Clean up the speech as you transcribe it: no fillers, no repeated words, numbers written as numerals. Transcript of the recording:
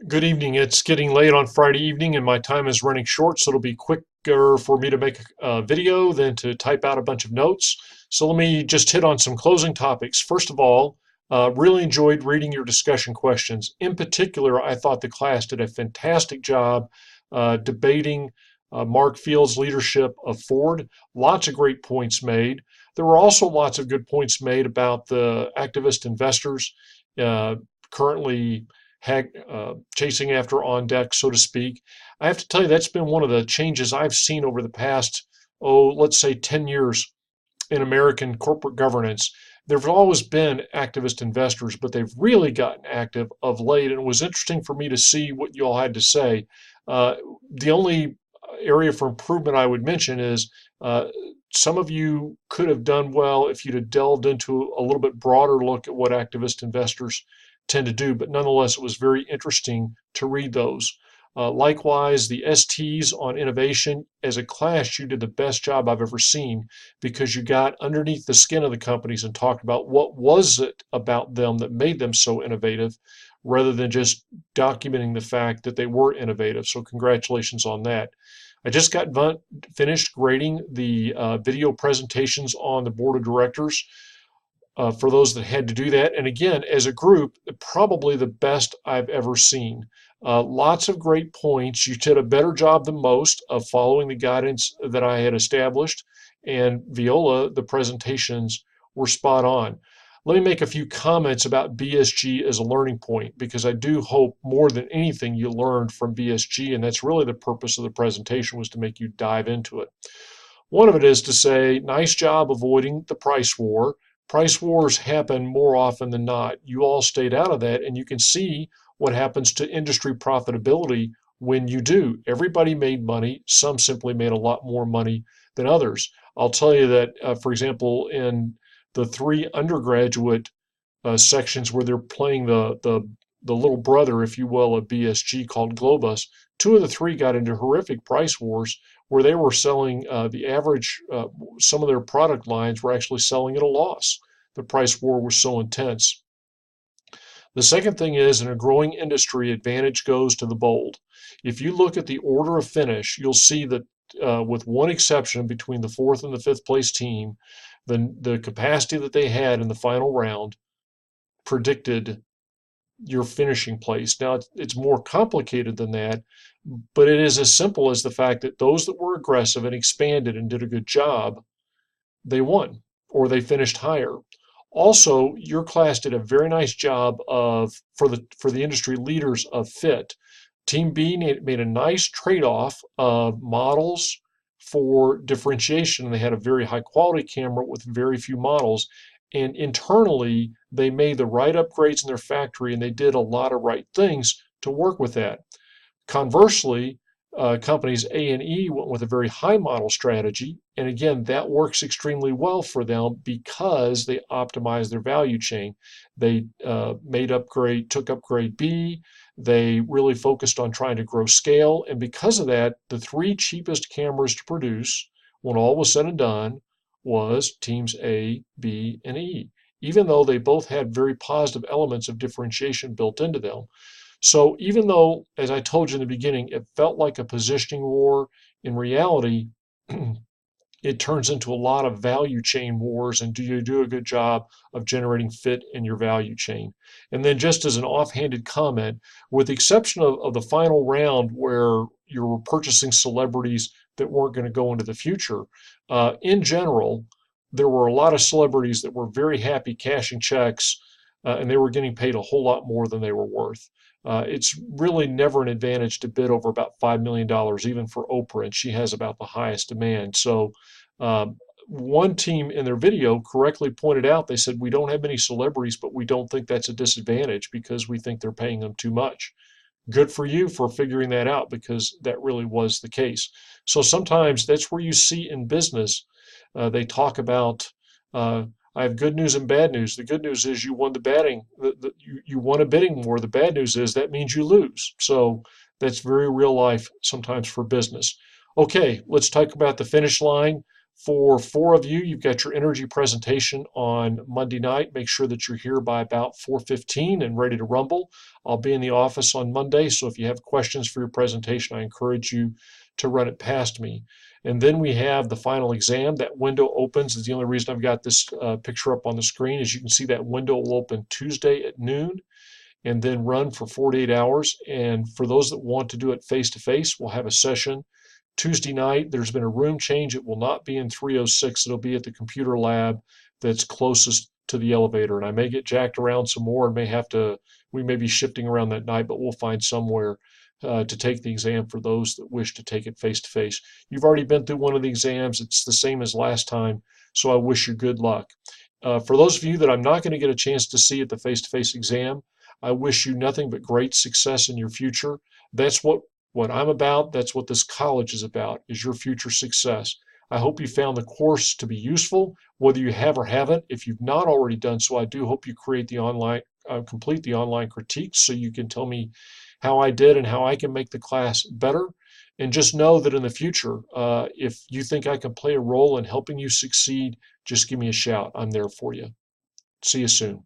Good evening. It's getting late on Friday evening and my time is running short, so it'll be quicker for me to make a video than to type out a bunch of notes. So let me just hit on some closing topics. First of all, really enjoyed reading your discussion questions. In particular, I thought the class did a fantastic job debating Mark Field's leadership of Ford. Lots of great points made. There were also lots of good points made about the activist investors uh, currently chasing after on deck, so to speak. I have to tell you, that's been one of the changes I've seen over the past, let's say 10 years in American corporate governance. There've always been activist investors, but they've really gotten active of late. And it was interesting for me to see what you all had to say. Uh, the only area for improvement I would mention is uh, some of you could have done well if you'd have delved into a little bit broader look at what activist investors tend to do, but nonetheless, it was very interesting to read those. Likewise, the STs on innovation, as a class, you did the best job I've ever seen because you got underneath the skin of the companies and talked about what was it about them that made them so innovative rather than just documenting the fact that they were innovative. So congratulations on that. I just got finished grading the video presentations on the board of directors for those that had to do that. And again, as a group, probably the best I've ever seen. Lots of great points. You did a better job than most of following the guidance that I had established. And Viola, the presentations were spot on. Let me make a few comments about BSG as a learning point, because I do hope more than anything you learned from BSG, and that's really the purpose of the presentation, was to make you dive into it. One of it is to say, nice job avoiding the price war. Price wars happen more often than not. You all stayed out of that, and you can see what happens to industry profitability when you do. Everybody made money. Some simply made a lot more money than others. I'll tell you that, for example, in the three undergraduate sections where they're playing the little brother, if you will, of BSG called Globus, two of the three got into horrific price wars where they were selling the average, some of their product lines were actually selling at a loss. The price war was so intense. The second thing is, in a growing industry, advantage goes to the bold. If you look at the order of finish, you'll see that with one exception between the fourth and the fifth place team, the capacity that they had in the final round predicted your finishing place. Now, it's more complicated than that, but it is as simple as the fact that those that were aggressive and expanded and did a good job, they won or they finished higher. Also, your class did a very nice job of for the industry leaders of fit. Team B made a nice trade-off of models for differentiation. They had a very high quality camera with very few models. And internally, they made the right upgrades in their factory and they did a lot of right things to work with that. Conversely, companies A and E went with a very high model strategy. And again, that works extremely well for them because they optimize their value chain. They took upgrade B. They really focused on trying to grow scale. And because of that, the three cheapest cameras to produce, when all was said and done, was teams A, B, and E, even though they both had very positive elements of differentiation built into them. So even though, as I told you in the beginning, it felt like a positioning war, in reality, it turns into a lot of value chain wars. And do you do a good job of generating fit in your value chain? And then, just as an offhanded comment, with the exception of the final round where you were purchasing celebrities that weren't going to go into the future, in general, there were a lot of celebrities that were very happy cashing checks, and they were getting paid a whole lot more than they were worth. It's really never an advantage to bid over about $5 million, even for Oprah, and she has about the highest demand. So, one team in their video correctly pointed out, they said, we don't have many celebrities, but we don't think that's a disadvantage because we think they're paying them too much. Good for you for figuring that out because that really was the case. So sometimes that's where you see in business, they talk about, I have good news and bad news. The good news is you won the batting, you won a bidding war. The bad news is that means you lose. So that's very real life sometimes for business. Okay, let's talk about the finish line. For 4 of you, you've got your energy presentation on Monday night. Make sure that you're here by about 4:15 and ready to rumble. I'll be in the office on Monday, so if you have questions for your presentation, I encourage you to run it past me. And then we have the final exam. That window opens. Is the only reason I've got this picture up on the screen. As you can see, that window will open Tuesday at noon and then run for 48 hours. And for those that want to do it face-to-face, we'll have a session Tuesday night. There's been a room change. It will not be in 306. It'll be at the computer lab that's closest to the elevator. And I may get jacked around some more and we may be shifting around that night, but we'll find somewhere to take the exam for those that wish to take it face to face. You've already been through one of the exams. It's the same as last time, so I wish you good luck. For those of you that I'm not going to get a chance to see at the face-to-face exam, I wish you nothing but great success in your future. That's what I'm about. That's what this college is about, is your future success. I hope you found the course to be useful, whether you have or haven't. If you've not already done so, I do hope you complete the online critiques so you can tell me how I did and how I can make the class better. And just know that in the future, if you think I can play a role in helping you succeed, just give me a shout. I'm there for you. See you soon.